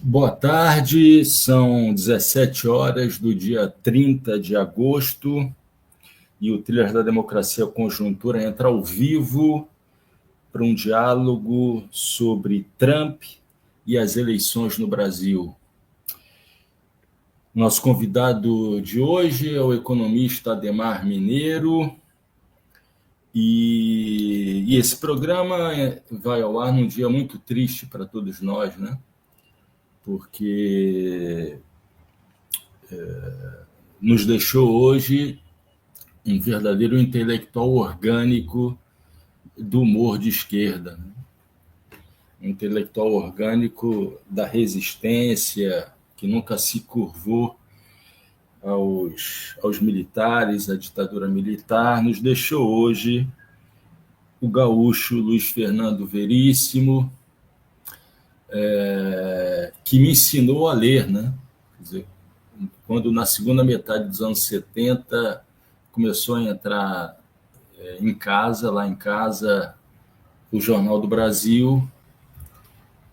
Boa tarde, são 17 horas do dia 30 de agosto e o Trilhas da Democracia Conjuntura entra ao vivo para um diálogo sobre Trump e as eleições no Brasil. Nosso convidado de hoje é o economista Adhemar Mineiro e esse programa vai ao ar num dia muito triste para todos nós, né? Porque nos deixou hoje um verdadeiro intelectual orgânico do humor de esquerda, né? Um intelectual orgânico da resistência, que nunca se curvou aos militares, à ditadura militar. Nos deixou hoje o gaúcho Luiz Fernando Veríssimo, que me ensinou a ler, né? Quer dizer, quando na segunda metade dos anos 70 começou a entrar lá em casa, o Jornal do Brasil,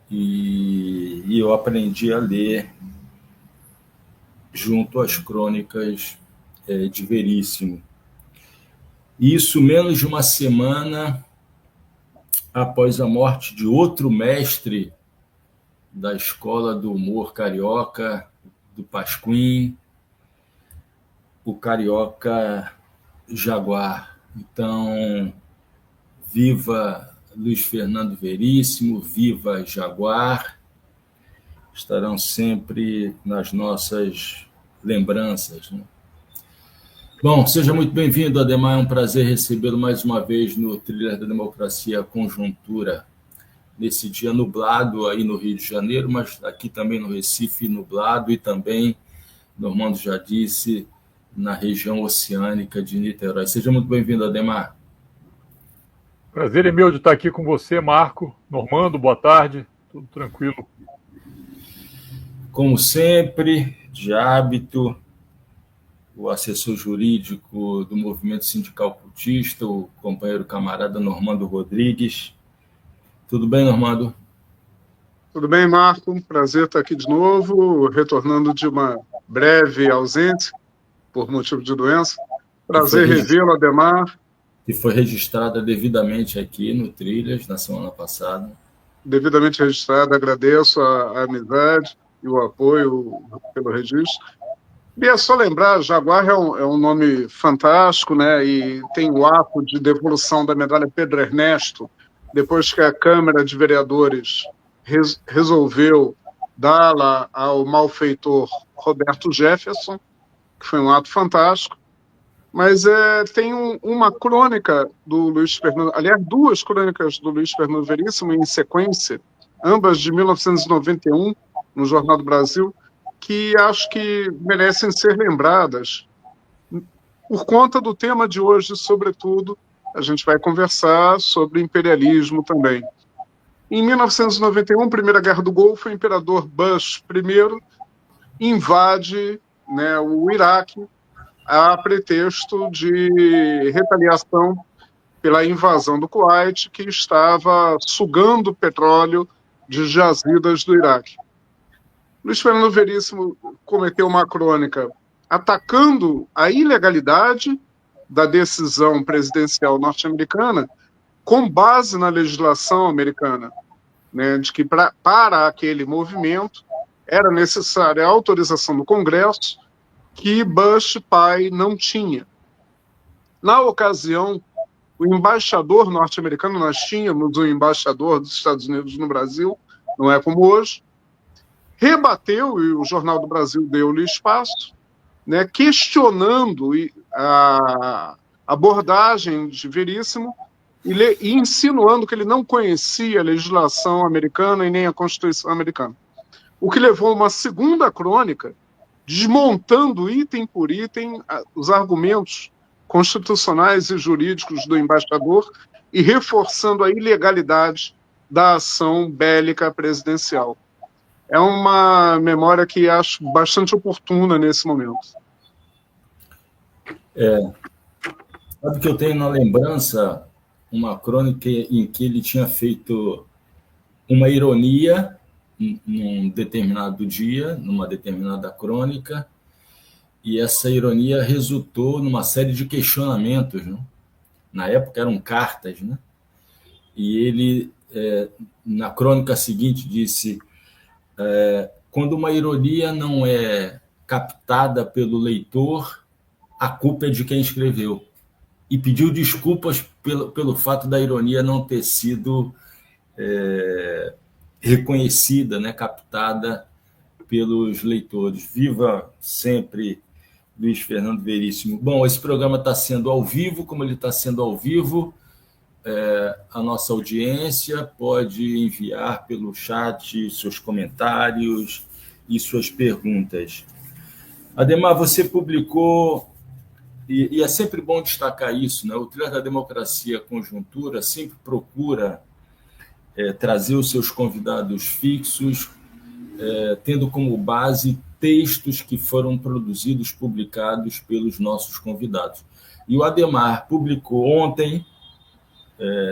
e eu aprendi a ler junto às crônicas de Veríssimo. Isso menos de uma semana após a morte de outro mestre da escola do humor carioca, do Pasquim, o carioca Jaguar. Então, viva Luiz Fernando Veríssimo, viva Jaguar, estarão sempre nas nossas lembranças, né? Bom, seja muito bem-vindo, Adhemar, é um prazer recebê-lo mais uma vez no Trilhas da Democracia Conjuntura, nesse dia nublado aí no Rio de Janeiro, mas aqui também no Recife, nublado, e também, Normando já disse, na região oceânica de Niterói. Seja muito bem-vindo, Adhemar. Prazer é meu de estar aqui com você, Marco. Normando, boa tarde, tudo tranquilo. Como sempre, de hábito, o assessor jurídico do Movimento Sindical Cultista, o companheiro camarada Normando Rodrigues. Tudo bem, Normando? Tudo bem, Marco? Prazer estar aqui de novo, retornando de uma breve ausência por motivo de doença. Prazer revê-lo, Adhemar. Que foi registrada devidamente aqui no Trilhas na semana passada. Devidamente registrada, agradeço a amizade e o apoio pelo registro. E é só lembrar, Jaguar é um nome fantástico, né? E tem o ato de devolução da medalha Pedro Ernesto, depois que a Câmara de Vereadores resolveu dá-la ao malfeitor Roberto Jefferson, que foi um ato fantástico. Mas tem uma crônica do Luiz Fernando, aliás, duas crônicas do Luiz Fernando Veríssimo em sequência, ambas de 1991, no Jornal do Brasil, que acho que merecem ser lembradas. Por conta do tema de hoje, sobretudo, a gente vai conversar sobre imperialismo também. Em 1991, Primeira Guerra do Golfo, o imperador Bush I invade, né, o Iraque a pretexto de retaliação pela invasão do Kuwait, que estava sugando petróleo de jazidas do Iraque. Luiz Fernando Veríssimo cometeu uma crônica atacando a ilegalidade da decisão presidencial norte-americana com base na legislação americana, né, de que para aquele movimento era necessária a autorização do Congresso, que Bush pai não tinha. Na ocasião, o embaixador norte-americano, nós tínhamos um embaixador dos Estados Unidos no Brasil, não é como hoje, rebateu, e o Jornal do Brasil deu-lhe espaço, né, questionando a abordagem de Veríssimo e insinuando que ele não conhecia a legislação americana e nem a Constituição americana. O que levou a uma segunda crônica, desmontando item por item os argumentos constitucionais e jurídicos do embaixador e reforçando a ilegalidade da ação bélica presidencial. É uma memória que acho bastante oportuna nesse momento. Sabe que eu tenho na lembrança uma crônica em que ele tinha feito uma ironia num determinado dia, numa determinada crônica, e essa ironia resultou numa série de questionamentos, né? Na época eram cartas, né? E ele, na crônica seguinte, disse: quando uma ironia não é captada pelo leitor, a culpa é de quem escreveu. E pediu desculpas pelo fato da ironia não ter sido reconhecida, né, captada pelos leitores. Viva sempre Luiz Fernando Veríssimo. Bom, esse programa está sendo ao vivo, como ele está sendo ao vivo, a nossa audiência pode enviar pelo chat seus comentários e suas perguntas. Ademar, você publicou, e é sempre bom destacar isso, né? O Trilha da Democracia Conjuntura sempre procura trazer os seus convidados fixos, tendo como base textos que foram produzidos, publicados pelos nossos convidados. E o Ademar publicou ontem,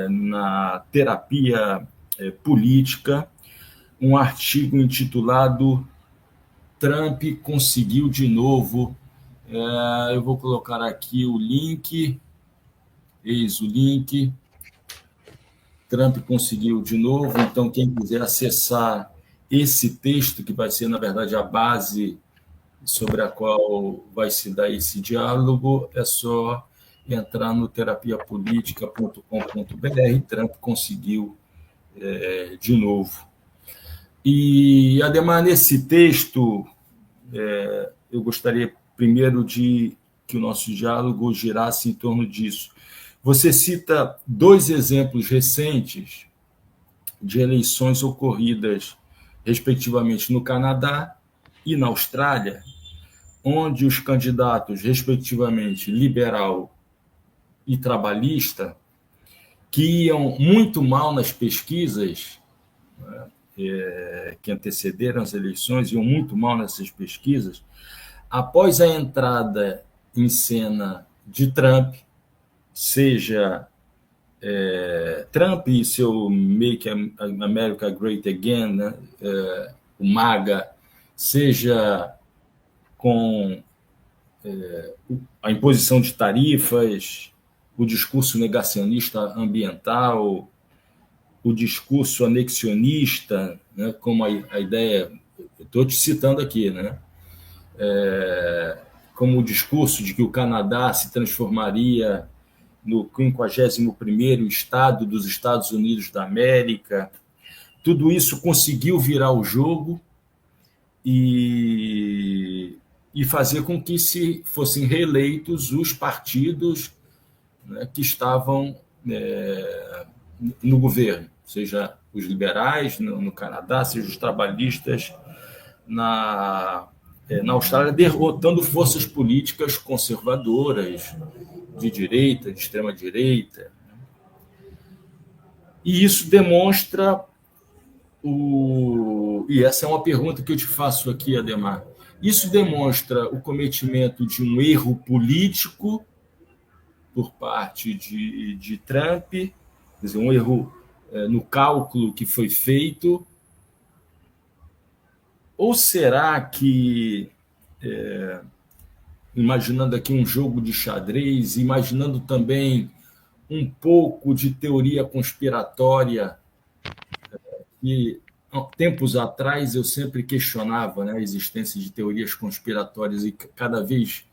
na Terapia Política, um artigo intitulado Trump conseguiu de novo. Eu vou colocar aqui o link, eis o link. Trump conseguiu de novo, então quem quiser acessar esse texto, que vai ser, na verdade, a base sobre a qual vai se dar esse diálogo, é só entrar no terapiapolitica.com.br. Trump conseguiu de novo. E, Ademar, nesse texto, eu gostaria primeiro de que o nosso diálogo girasse em torno disso. Você cita 2 exemplos recentes de eleições ocorridas, respectivamente, no Canadá e na Austrália, onde os candidatos, respectivamente, liberal e trabalhista, que iam muito mal nas pesquisas, né, que antecederam as eleições, iam muito mal nessas pesquisas, após a entrada em cena de Trump, seja Trump e seu Make America Great Again, né, o MAGA, seja com a imposição de tarifas, o discurso negacionista ambiental, o discurso anexionista, né, como a ideia, estou te citando aqui, né, como o discurso de que o Canadá se transformaria no 51º estado dos Estados Unidos da América. Tudo isso conseguiu virar o jogo e fazer com que se fossem reeleitos os partidos, né, que estavam no governo, seja os liberais no Canadá, seja os trabalhistas na Austrália, derrotando forças políticas conservadoras, de direita, de extrema-direita. E isso demonstra e essa é uma pergunta que eu te faço aqui, Ademar. Isso demonstra o cometimento de um erro político por parte de Trump, quer dizer, um erro no cálculo que foi feito, ou será que, imaginando aqui um jogo de xadrez, imaginando também um pouco de teoria conspiratória, que tempos atrás eu sempre questionava, né, a existência de teorias conspiratórias, e cada vez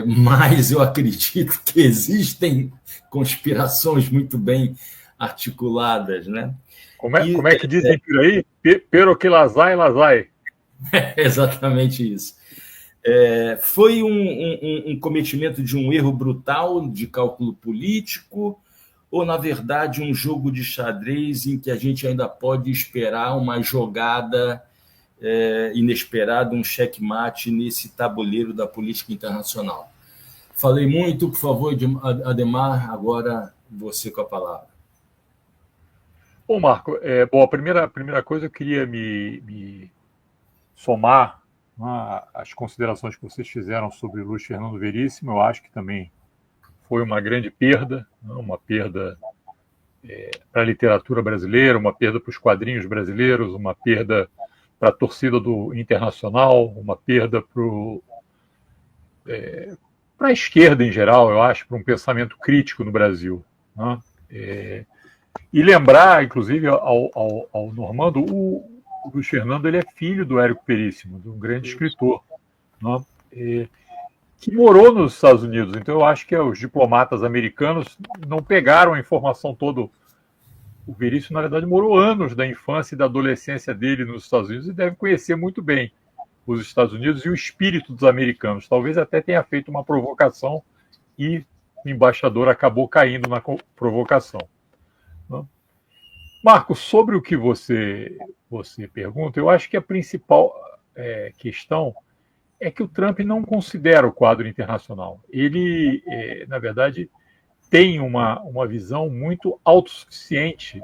mais eu acredito que existem conspirações muito bem articuladas, né? Como é que dizem por aí? Pero que lazai, lazai. Exatamente isso. Foi um cometimento de um erro brutal de cálculo político, ou, na verdade, um jogo de xadrez em que a gente ainda pode esperar uma jogada inesperada, um checkmate nesse tabuleiro da política internacional? Falei muito, por favor, Ademar, agora você com a palavra. Bom, Marco, a primeira coisa eu queria me somar às considerações que vocês fizeram sobre o Luiz Fernando Veríssimo. Eu acho que também foi uma grande perda, uma perda para a literatura brasileira, uma perda para os quadrinhos brasileiros, uma perda para a torcida do Internacional, uma perda para a esquerda em geral, eu acho, para um pensamento crítico no Brasil, né? E lembrar, inclusive, ao Normando, o Luiz Fernando ele é filho do Érico Períssimo, de um grande escritor, né? Que morou nos Estados Unidos. Então, eu acho que os diplomatas americanos não pegaram a informação toda. O Veríssimo, na verdade, morou anos da infância e da adolescência dele nos Estados Unidos e deve conhecer muito bem os Estados Unidos e o espírito dos americanos. Talvez até tenha feito uma provocação e o embaixador acabou caindo na provocação. Marco, sobre o que você pergunta, eu acho que a principal questão é que o Trump não considera o quadro internacional. Ele, na verdade, tem uma visão muito autossuficiente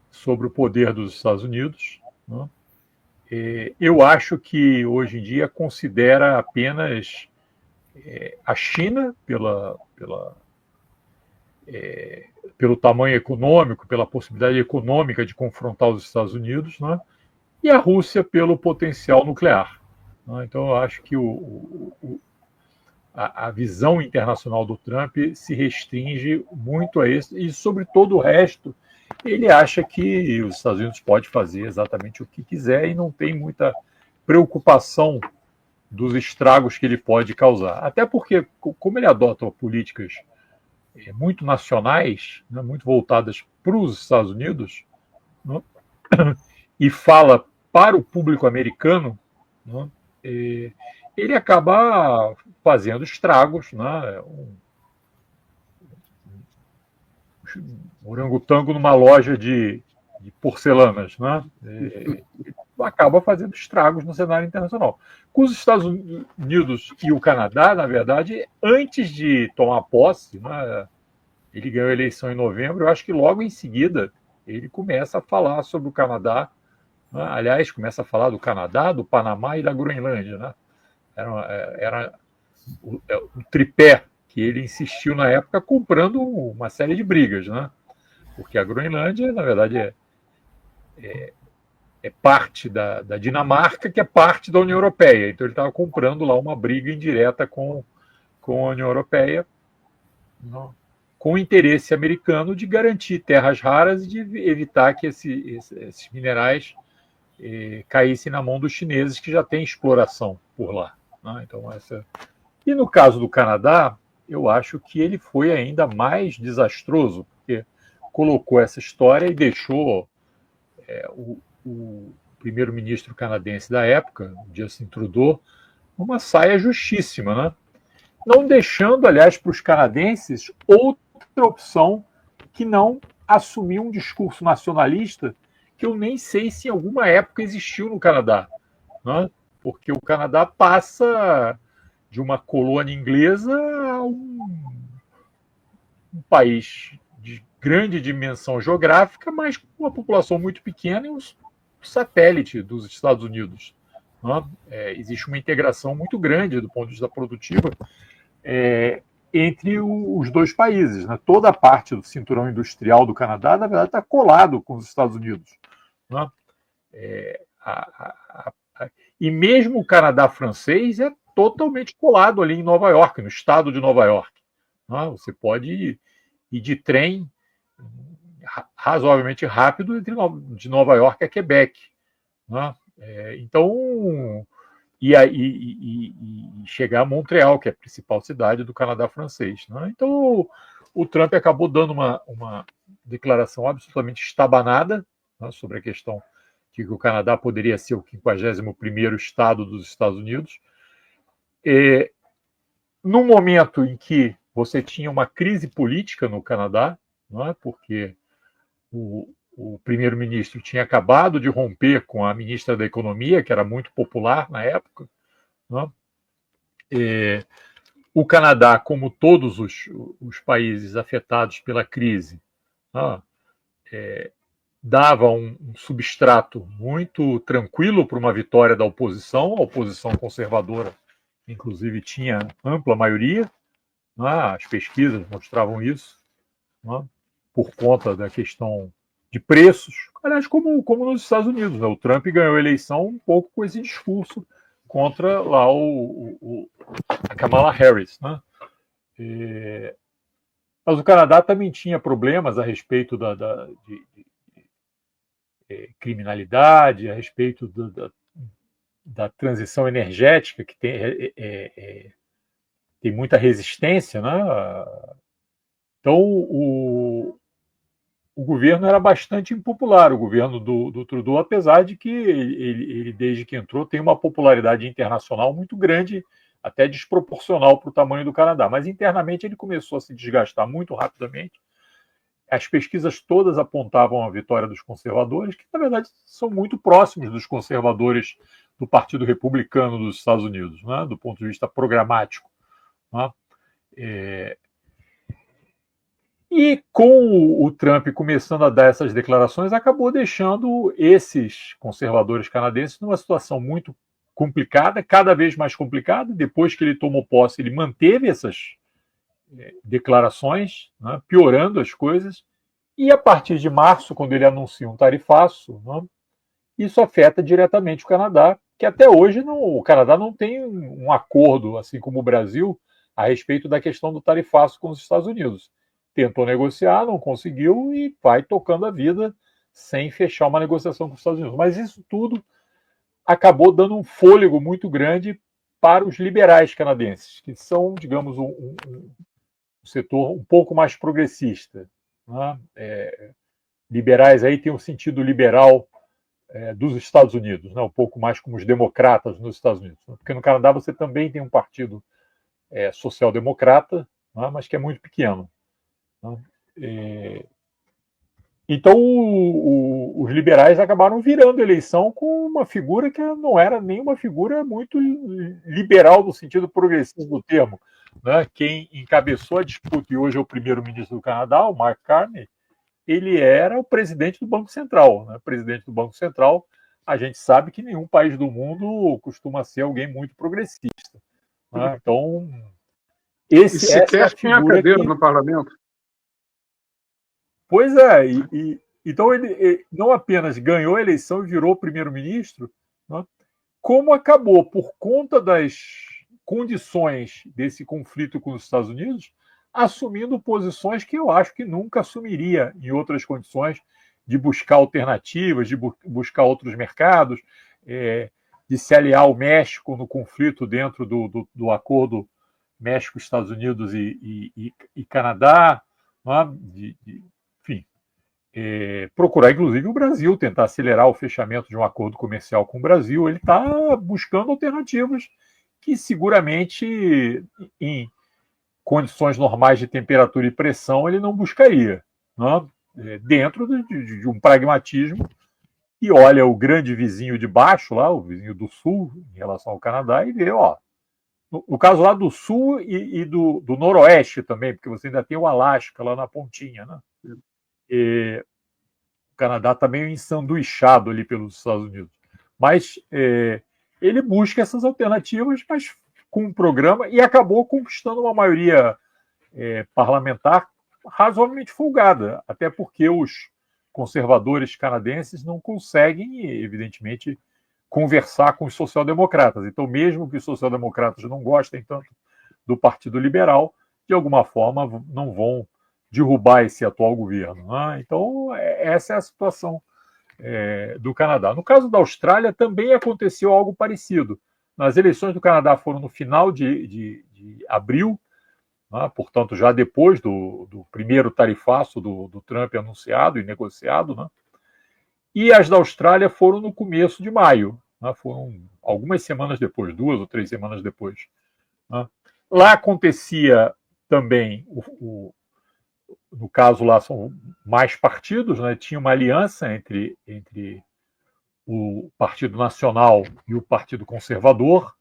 sobre o poder dos Estados Unidos, né? Eu acho que, hoje em dia, considera apenas a China, pelo tamanho econômico, pela possibilidade econômica de confrontar os Estados Unidos, né? E a Rússia pelo potencial nuclear. Então, eu acho que a visão internacional do Trump se restringe muito a isso, e sobre todo o resto, ele acha que os Estados Unidos pode fazer exatamente o que quiser e não tem muita preocupação dos estragos que ele pode causar. Até porque, como ele adota políticas muito nacionais, né, muito voltadas para os Estados Unidos, né, e fala para o público americano, né, ele acaba fazendo estragos, né? Um orangotango numa loja de porcelanas, né? Acaba fazendo estragos no cenário internacional. Com os Estados Unidos e o Canadá, na verdade, antes de tomar posse, né, ele ganhou a eleição em novembro, eu acho que logo em seguida ele começa a falar sobre o Canadá, né? Aliás, começa a falar do Canadá, do Panamá e da Groenlândia, né? Era o tripé que ele insistiu na época, comprando uma série de brigas, né? Porque a Groenlândia, na verdade, é parte da Dinamarca, que é parte da União Europeia. Então ele estava comprando lá uma briga indireta com a União Europeia, não, com o interesse americano de garantir terras raras e de evitar que esses minerais caíssem na mão dos chineses, que já têm exploração por lá. Né? Então, E no caso do Canadá, eu acho que ele foi ainda mais desastroso, porque colocou essa história e deixou o primeiro-ministro canadense da época, Justin Trudeau, uma saia justíssima, né? Não deixando, aliás, para os canadenses outra opção que não assumir um discurso nacionalista que eu nem sei se em alguma época existiu no Canadá, né? Porque o Canadá passa de uma colônia inglesa a um país de grande dimensão geográfica, mas com uma população muito pequena e um satélite dos Estados Unidos. Né? Existe uma integração muito grande do ponto de vista produtivo entre os dois países. Né? Toda a parte do cinturão industrial do Canadá, na verdade, está colado com os Estados Unidos. Né? E mesmo o Canadá francês é totalmente colado ali em Nova York, no estado de Nova York. Né? Você pode ir de trem razoavelmente rápido de Nova York a Quebec. Né? Então, e chegar a Montreal, que é a principal cidade do Canadá francês. Né? Então, o Trump acabou dando uma declaração absolutamente estabanada, né, sobre a questão de que o Canadá poderia ser o 51º estado dos Estados Unidos. No momento em que você tinha uma crise política no Canadá, não é? Porque o primeiro-ministro tinha acabado de romper com a ministra da Economia, que era muito popular na época. Não é? O Canadá, como todos os países afetados pela crise, não é? Dava um substrato muito tranquilo para uma vitória da oposição. A oposição conservadora, inclusive, tinha ampla maioria. As pesquisas mostravam isso. por conta da questão de preços, aliás, como nos Estados Unidos, né? O Trump ganhou a eleição um pouco com esse discurso contra lá a Kamala Harris, né? Mas o Canadá também tinha problemas a respeito de criminalidade, a respeito da transição energética, que tem muita resistência, né? Então, o governo era bastante impopular, o governo do Trudeau, apesar de que ele, desde que entrou, tem uma popularidade internacional muito grande, até desproporcional para o tamanho do Canadá. Mas internamente ele começou a se desgastar muito rapidamente. As pesquisas todas apontavam a vitória dos conservadores, que na verdade são muito próximos dos conservadores do Partido Republicano dos Estados Unidos, né, do ponto de vista programático. Né? E com o Trump começando a dar essas declarações, acabou deixando esses conservadores canadenses numa situação muito complicada, cada vez mais complicada. Depois que ele tomou posse, ele manteve essas declarações, né, piorando as coisas. E a partir de março, quando ele anuncia um tarifaço, né, isso afeta diretamente o Canadá, que até hoje o Canadá não tem um acordo, assim como o Brasil, a respeito da questão do tarifaço com os Estados Unidos. Tentou negociar, não conseguiu e vai tocando a vida sem fechar uma negociação com os Estados Unidos. Mas isso tudo acabou dando um fôlego muito grande para os liberais canadenses, que são, digamos, um setor um pouco mais progressista. Né? Liberais aí tem um sentido liberal dos Estados Unidos, né? Um pouco mais como os democratas nos Estados Unidos. Porque no Canadá você também tem um partido social-democrata, né? Mas que é muito pequeno. Né? Então, os liberais acabaram virando a eleição com uma figura que não era nenhuma figura muito liberal no sentido progressista do termo. Né? Quem encabeçou a disputa, e hoje é o primeiro-ministro do Canadá, o Mark Carney, ele era o presidente do Banco Central. Né? Presidente do Banco Central, a gente sabe que nenhum país do mundo costuma ser alguém muito progressista. Né? Então, essa é a figura cadeira no parlamento. Pois é, então ele não apenas ganhou a eleição e virou primeiro-ministro, né, como acabou, por conta das condições desse conflito com os Estados Unidos, assumindo posições que eu acho que nunca assumiria em outras condições, de buscar alternativas, de buscar outros mercados, de se aliar ao México no conflito dentro do acordo México, Estados Unidos e Canadá, né, procurar, inclusive, o Brasil, tentar acelerar o fechamento de um acordo comercial com o Brasil. Ele está buscando alternativas que, seguramente, em condições normais de temperatura e pressão, ele não buscaria, né? Dentro de um pragmatismo, e olha o grande vizinho de baixo, lá, o vizinho do sul, em relação ao Canadá, e vê, no caso lá do sul e do noroeste também, porque você ainda tem o Alasca lá na pontinha, né? O Canadá está meio ensanduichado ali pelos Estados Unidos. Mas ele busca essas alternativas, mas com um programa, e acabou conquistando uma maioria parlamentar razoavelmente folgada, até porque os conservadores canadenses não conseguem, evidentemente, conversar com os social-democratas. Então, mesmo que os social-democratas não gostem tanto do Partido Liberal, de alguma forma não vão derrubar esse atual governo. Né? Então, essa é a situação do Canadá. No caso da Austrália, também aconteceu algo parecido. Nas eleições do Canadá foram no final de abril, né? Portanto, já depois do primeiro tarifaço do Trump anunciado e negociado, né? E as da Austrália foram no começo de maio, né? Foram algumas semanas depois, 2 ou 3 semanas depois. Né? Lá acontecia também no caso lá são mais partidos, né? Tinha uma aliança entre o Partido Nacional e o Partido Conservador,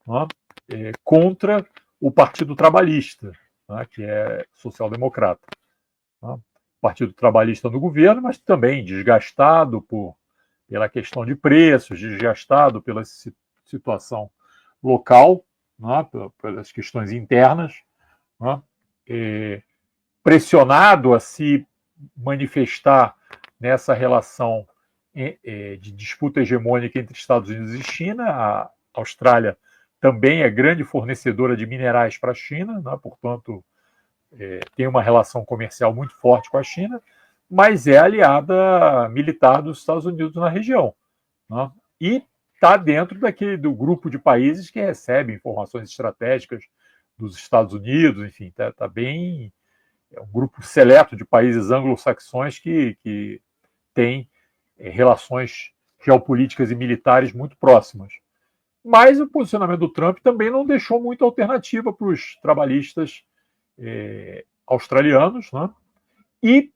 né? Contra o Partido Trabalhista, né? Que é social-democrata. Né? O Partido Trabalhista no governo, mas também desgastado pela questão de preços, desgastado pela situação local, né? Pelas questões internas, né? Pressionado a se manifestar nessa relação de disputa hegemônica entre Estados Unidos e China. A Austrália também é grande fornecedora de minerais para a China, né? Portanto, tem uma relação comercial muito forte com a China, mas é aliada militar dos Estados Unidos na região, né? E está dentro do grupo de países que recebem informações estratégicas dos Estados Unidos, enfim, tá bem. É um grupo seleto de países anglo-saxões que tem relações geopolíticas e militares muito próximas. Mas o posicionamento do Trump também não deixou muita alternativa para os trabalhistas australianos, né? E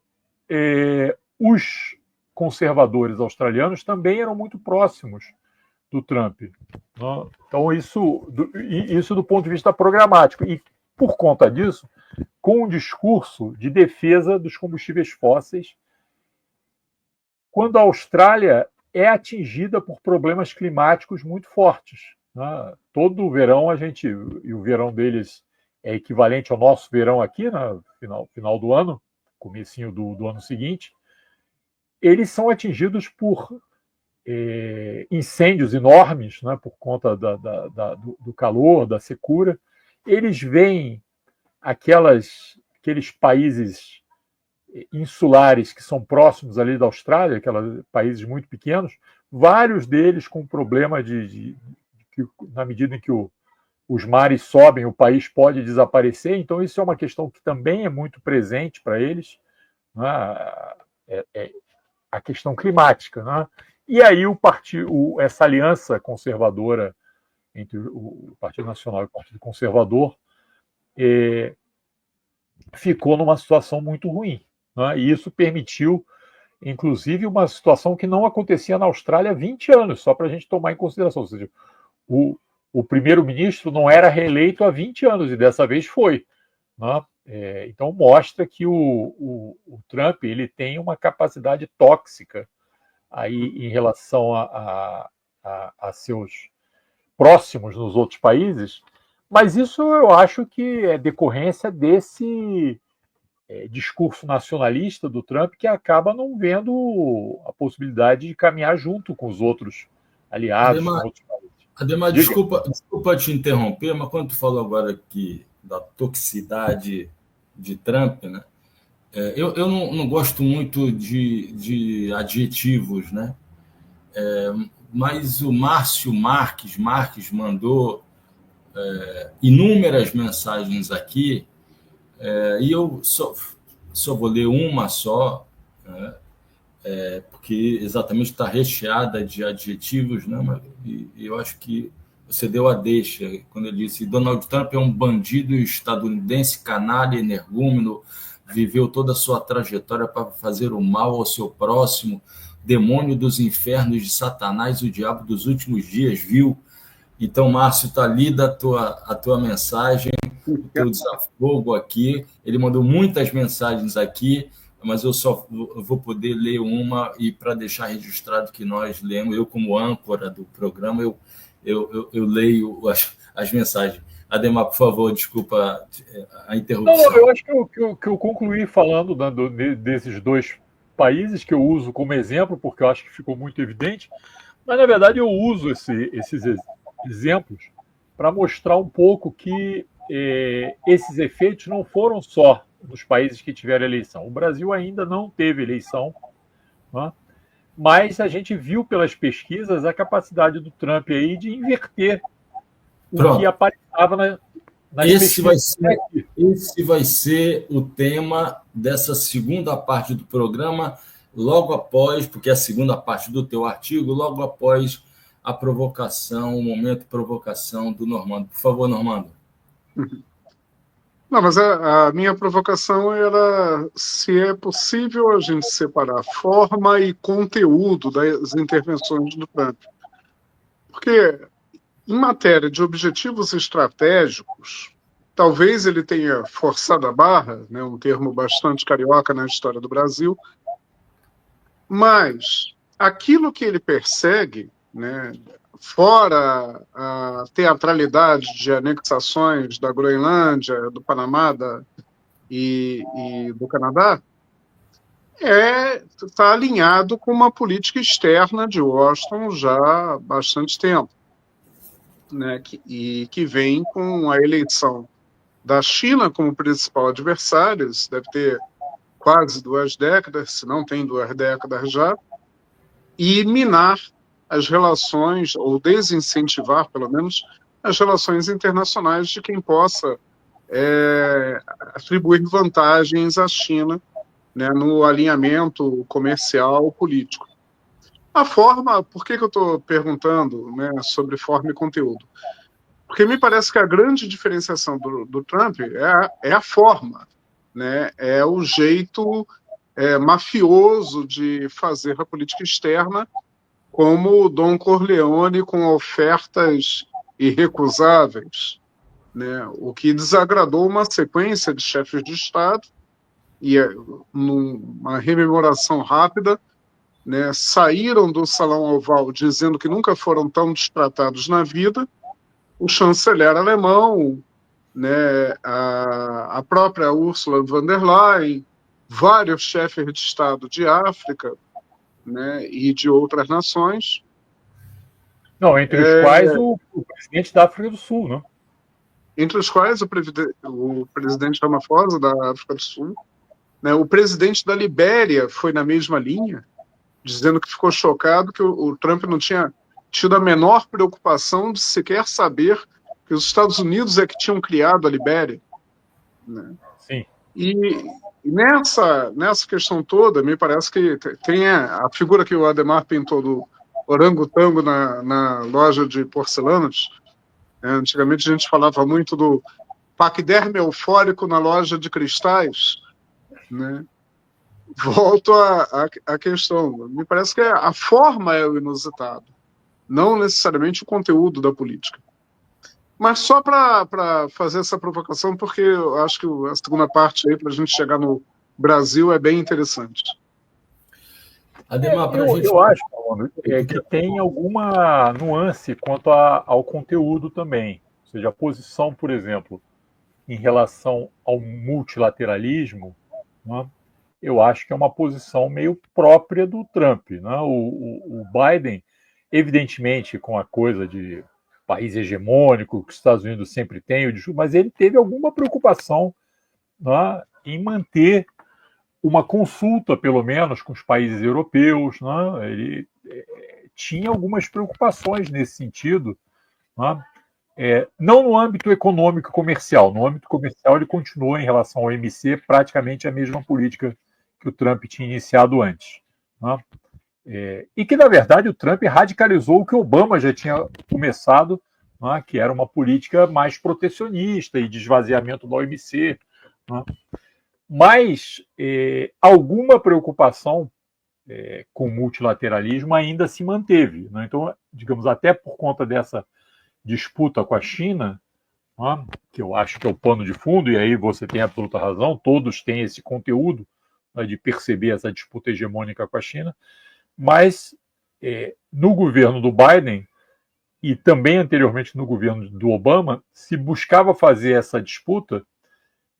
os conservadores australianos também eram muito próximos do Trump, né? Então, isso do ponto de vista programático. E, por conta disso, com um discurso de defesa dos combustíveis fósseis, quando a Austrália é atingida por problemas climáticos muito fortes, né? Todo o verão e o verão deles é equivalente ao nosso verão aqui, no final do ano, comecinho do ano seguinte, eles são atingidos por incêndios enormes, né, por conta do calor, da secura. Eles veem aqueles países insulares que são próximos ali da Austrália, aqueles países muito pequenos, vários deles com problema de na medida em que os mares sobem, o país pode desaparecer. Então, isso é uma questão que também é muito presente para eles, né? A questão climática, né? E aí essa aliança conservadora entre o Partido Nacional e o Partido Conservador ficou numa situação muito ruim, né? E isso permitiu, inclusive, uma situação que não acontecia na Austrália há 20 anos, só para a gente tomar em consideração. Ou seja, o primeiro-ministro não era reeleito há 20 anos, e dessa vez foi, né? Então mostra que o Trump ele tem uma capacidade tóxica aí em relação a seus próximos nos outros países, mas isso eu acho que é decorrência desse discurso nacionalista do Trump, que acaba não vendo a possibilidade de caminhar junto com os outros aliados, com outros países. Ademar, desculpa te interromper, mas quando tu falou agora aqui da toxicidade de Trump, né? Eu não gosto muito de adjetivos, né? Mas o Márcio Marques mandou inúmeras mensagens aqui, e eu só vou ler uma só, né? Porque exatamente está recheada de adjetivos, né? E eu acho que você deu a deixa quando ele disse: Donald Trump é um bandido estadunidense, canalha, energúmeno, viveu toda a sua trajetória para fazer o mal ao seu próximo, demônio dos infernos de Satanás, o diabo dos últimos dias, viu? Então, Márcio, está lida a tua mensagem, o teu desafogo aqui. Ele mandou muitas mensagens aqui, mas eu só vou poder ler uma, e para deixar registrado que nós lemos, eu como âncora do programa, eu leio as mensagens. Ademar, por favor, desculpa a interrupção. Não, eu acho que eu concluí falando desses dois países que eu uso como exemplo, porque eu acho que ficou muito evidente, mas, na verdade, eu uso esses exemplos para mostrar um pouco que esses efeitos não foram só nos países que tiveram eleição. O Brasil ainda não teve eleição, né? Mas a gente viu pelas pesquisas a capacidade do Trump aí de inverter o que aparecava nas pesquisas. Esse vai ser o tema dessa segunda parte do programa, logo após, porque é a segunda parte do teu artigo, logo após a provocação, o momento de provocação do Normando. Por favor, Normando. Não, mas a minha provocação era se é possível a gente separar forma e conteúdo das intervenções do Trump. Porque, em matéria de objetivos estratégicos, talvez ele tenha forçado a barra, né, um termo bastante carioca na história do Brasil, mas aquilo que ele persegue, né, fora a teatralidade de anexações da Groenlândia, do Panamá e do Canadá, está alinhado com uma política externa de Washington já há bastante tempo, né, que vem com a eleição da China como principal adversário, isso deve ter quase 2 décadas, se não tem 2 décadas já, e minar as relações, ou desincentivar, pelo menos, as relações internacionais de quem possa atribuir vantagens à China, né, no alinhamento comercial político. A forma, por que eu estou perguntando, né, sobre forma e conteúdo? Porque me parece que a grande diferenciação do Trump é a forma, né, é o jeito mafioso de fazer a política externa, como o Don Corleone com ofertas irrecusáveis, né, o que desagradou uma sequência de chefes de Estado, e numa rememoração rápida, né, saíram do Salão Oval dizendo que nunca foram tão destratados na vida, o chanceler alemão, né, a própria Ursula von der Leyen, vários chefes de Estado de África, né, e de outras nações. Não, entre os quais o presidente da África do Sul, né? Entre os quais o presidente Ramaphosa, da África do Sul, né, o presidente da Libéria foi na mesma linha, dizendo que ficou chocado que o Trump não tinha tido a menor preocupação de sequer saber que os Estados Unidos é que tinham criado a Libéria, né? Sim. E nessa questão toda, me parece que tem a figura que o Ademar pintou do orangotango na loja de porcelanas. Antigamente a gente falava muito do paquiderme eufórico na loja de cristais, né? Volto à questão. Me parece que a forma é o inusitado, não necessariamente o conteúdo da política. Mas só para fazer essa provocação, porque eu acho que a segunda parte aí, para a gente chegar no Brasil, é bem interessante. Ademar, eu acho que tem alguma nuance quanto ao conteúdo também. Ou seja, a posição, por exemplo, em relação ao multilateralismo, né, eu acho que é uma posição meio própria do Trump. Né? O Biden, evidentemente, com a coisa de país hegemônico, que os Estados Unidos sempre têm, mas ele teve alguma preocupação, né, em manter uma consulta, pelo menos, com os países europeus. Né? Ele tinha algumas preocupações nesse sentido, né? Não no âmbito econômico e comercial. No âmbito comercial, ele continuou, em relação ao OMC, praticamente a mesma política que o Trump tinha iniciado antes. Né? E que, na verdade, o Trump radicalizou o que Obama já tinha começado, né? Que era uma política mais protecionista e de esvaziamento da OMC. Né? Mas alguma preocupação com o multilateralismo ainda se manteve. Né? Então, digamos, até por conta dessa disputa com a China, né, que eu acho que é o pano de fundo, e aí você tem absoluta razão, todos têm esse conteúdo, né, de perceber essa disputa hegemônica com a China, mas no governo do Biden e também anteriormente no governo do Obama, se buscava fazer essa disputa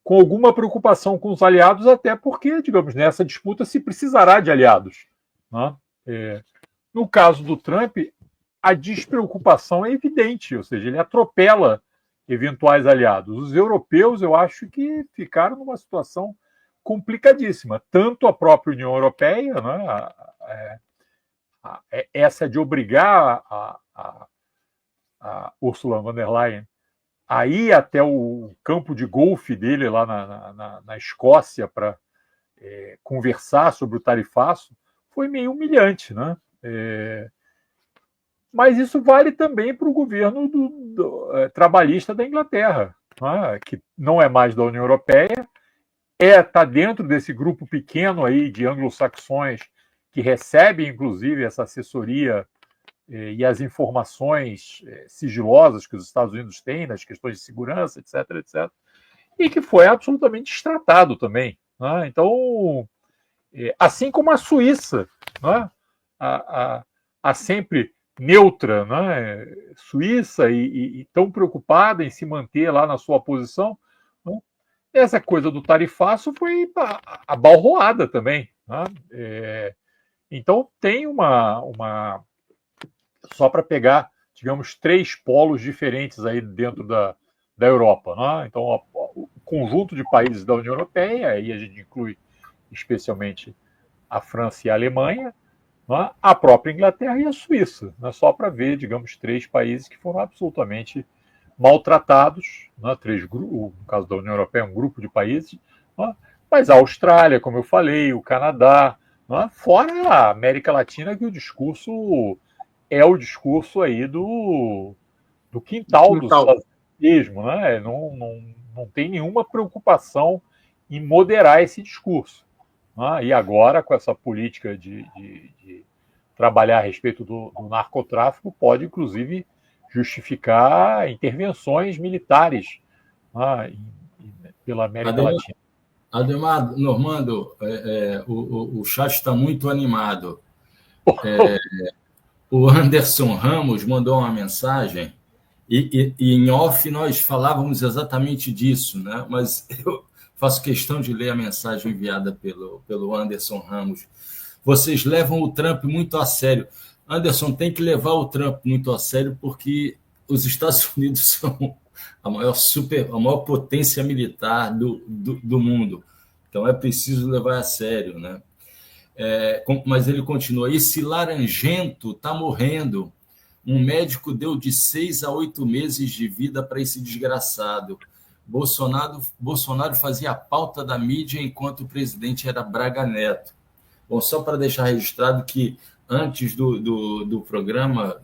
com alguma preocupação com os aliados, até porque, digamos, nessa disputa se precisará de aliados. Né? No caso do Trump, a despreocupação é evidente, ou seja, ele atropela eventuais aliados. Os europeus, eu acho que ficaram numa situação complicadíssima, tanto a própria União Europeia, né, essa de obrigar a Ursula von der Leyen a ir até o campo de golfe dele lá na Escócia para conversar sobre o tarifaço, foi meio humilhante, né? Mas isso vale também para o governo trabalhista da Inglaterra, né? Que não é mais da União Europeia, está dentro desse grupo pequeno aí de anglo-saxões que recebem, inclusive, essa assessoria e as informações sigilosas que os Estados Unidos têm nas questões de segurança, etc., etc., e que foi absolutamente destratado também. Né? Então, assim como a Suíça, né? a sempre neutra, né? Suíça e tão preocupada em se manter lá na sua posição, né? Essa coisa do tarifaço foi abalroada também. Né? Então, tem só para pegar, digamos, 3 polos diferentes aí dentro da Europa. Né? Então, o conjunto de países da União Europeia, aí a gente inclui especialmente a França e a Alemanha, né? A própria Inglaterra e a Suíça, né? Só para ver, digamos, 3 países que foram absolutamente maltratados, né? No caso da União Europeia, um grupo de países, né? Mas a Austrália, como eu falei, o Canadá, né? Fora a América Latina, que o discurso é o discurso aí do quintal dos Estados Unidos mesmo, né? Não tem nenhuma preocupação em moderar esse discurso. Né? E agora, com essa política de trabalhar a respeito do narcotráfico, pode, inclusive, justificar intervenções militares, né? Pela América Latina. Ademar, Normando, o chat está muito animado. O Anderson Ramos mandou uma mensagem e em off nós falávamos exatamente disso, né? Mas eu faço questão de ler a mensagem enviada pelo Anderson Ramos. Vocês levam o Trump muito a sério. Anderson, tem que levar o Trump muito a sério porque os Estados Unidos são a maior potência militar do mundo. Então é preciso levar a sério, né? Mas ele continua, esse laranjento está morrendo. Um médico deu de 6 a 8 meses de vida para esse desgraçado. Bolsonaro fazia a pauta da mídia enquanto o presidente era Braga Neto. Bom, só para deixar registrado que antes do programa,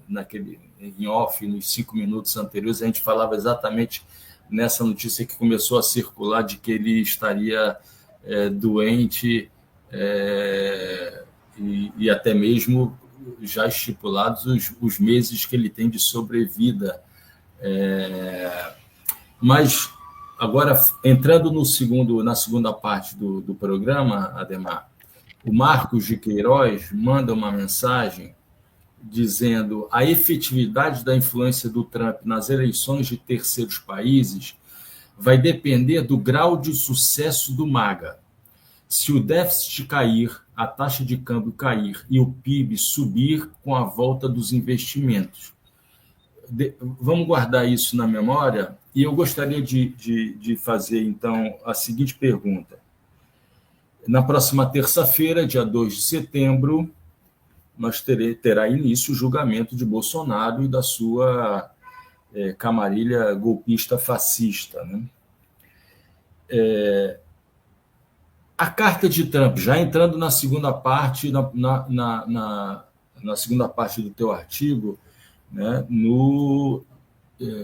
em off, nos 5 minutos anteriores, a gente falava exatamente nessa notícia que começou a circular de que ele estaria doente e até mesmo já estipulados os meses que ele tem de sobrevida. Mas, agora, entrando na segunda parte do programa, Ademar, o Marcos de Queiroz manda uma mensagem dizendo a efetividade da influência do Trump nas eleições de terceiros países vai depender do grau de sucesso do MAGA. Se o déficit cair, a taxa de câmbio cair e o PIB subir com a volta dos investimentos. Vamos guardar isso na memória e eu gostaria de fazer, então, a seguinte pergunta. Na próxima terça-feira, dia 2 de setembro, terá início o julgamento de Bolsonaro e da sua camarilha golpista fascista, né? A carta de Trump, já entrando na segunda parte, na segunda parte do teu artigo, né,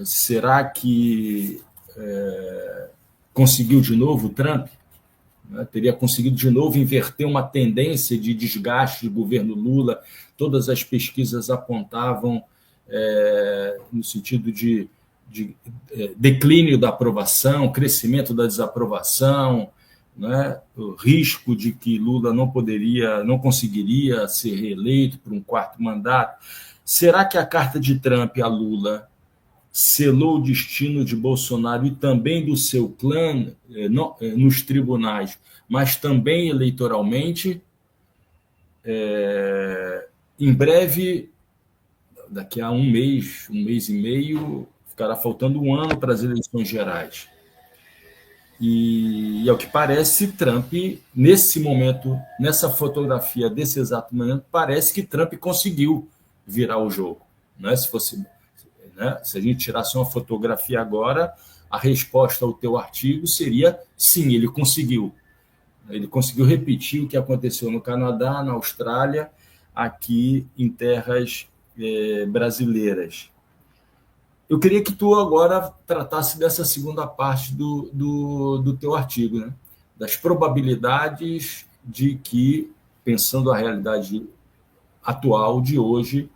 será que conseguiu de novo o Trump? Né, teria conseguido de novo inverter uma tendência de desgaste do governo Lula. Todas as pesquisas apontavam no sentido de declínio da aprovação, crescimento da desaprovação, né, o risco de que Lula não conseguiria ser reeleito por um 4º mandato. Será que a carta de Trump a Lula selou o destino de Bolsonaro e também do seu clã nos tribunais, mas também eleitoralmente? Em breve, daqui a um mês e meio, ficará faltando um ano para as eleições gerais. E ao que parece, Trump, nesse momento, nessa fotografia desse exato momento, parece que Trump conseguiu virar o jogo. Né? Se a gente tirasse uma fotografia agora, a resposta ao teu artigo seria sim, ele conseguiu. Ele conseguiu repetir o que aconteceu no Canadá, na Austrália, aqui em terras brasileiras. Eu queria que tu agora tratasse dessa segunda parte do teu artigo, né? Das probabilidades de que, pensando a realidade atual de hoje,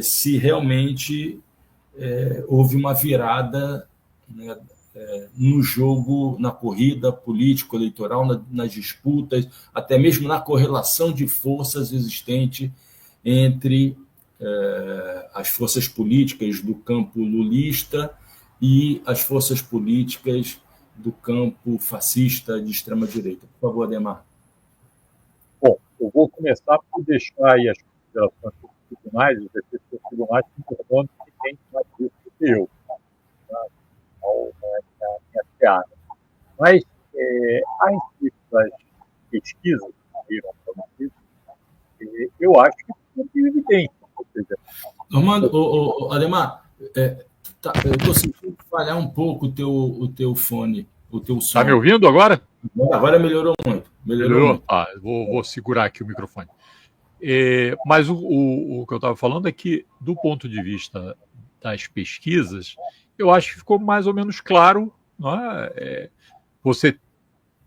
se realmente houve uma virada, né, no jogo, na corrida político-eleitoral, nas disputas, até mesmo na correlação de forças existente entre as forças políticas do campo lulista e as forças políticas do campo fascista de extrema-direita. Por favor, Ademar. Eu vou começar por deixar aí as considerações dos tribunais, os efeitos dos tribunais, concordando que tem mais isso do que eu, tá? Então, na minha seara. Mas, a respeito das pesquisas que viram para vocês, eu acho que ficou de evidente. Ou seja, Normando, Ademar, eu estou sentindo falhar um pouco o teu fone, o teu som. Está me ouvindo agora? Agora melhorou muito. Melhorou? Ah, vou segurar aqui o microfone. Mas o que eu estava falando é que, do ponto de vista das pesquisas, eu acho que ficou mais ou menos claro. Não é? Você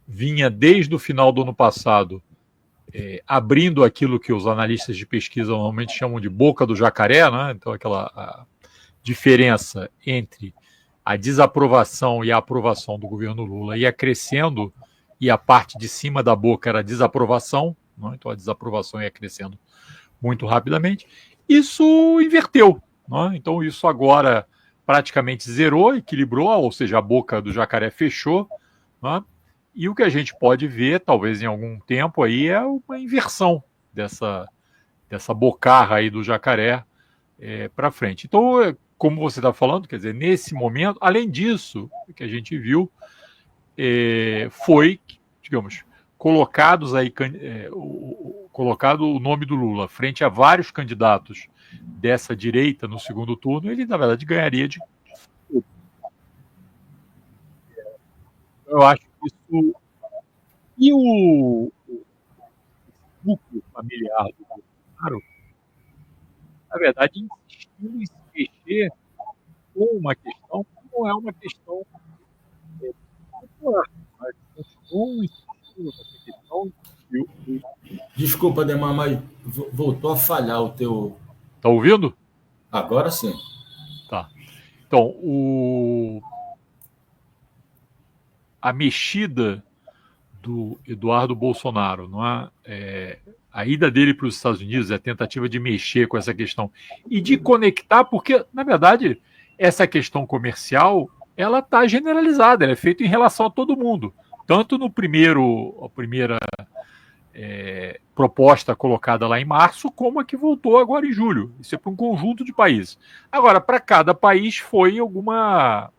vinha desde o final do ano passado abrindo aquilo que os analistas de pesquisa normalmente chamam de boca do jacaré, né? Então a diferença entre a desaprovação e a aprovação do governo Lula ia crescendo, e a parte de cima da boca era a desaprovação, né? Então a desaprovação ia crescendo muito rapidamente. Isso inverteu, né? Então isso agora praticamente zerou, equilibrou, ou seja, a boca do jacaré fechou, né? E o que a gente pode ver, talvez em algum tempo aí, é uma inversão dessa bocarra aí do jacaré para frente. Então, como você está falando, quer dizer, nesse momento, além disso, o que a gente viu foi, digamos, colocado o nome do Lula frente a vários candidatos dessa direita no segundo turno, ele, na verdade, ganharia de tudo. Eu acho que isso... E o núcleo familiar do Bolsonaro, na verdade, insistiu em se mexer com uma questão que não é uma questão popular, mas continuam insistindo nessa questão. Desculpa, Ademar, mas voltou a falhar o teu... Tá ouvindo? Agora sim. Tá. Então, a mexida do Eduardo Bolsonaro, não é? A ida dele para os Estados Unidos, a tentativa de mexer com essa questão e de conectar, porque, na verdade, essa questão comercial, ela está generalizada, ela é feita em relação a todo mundo. Tanto a primeira proposta colocada lá em março, como a que voltou agora em julho. Isso é para um conjunto de países. Agora, para cada país foi alguma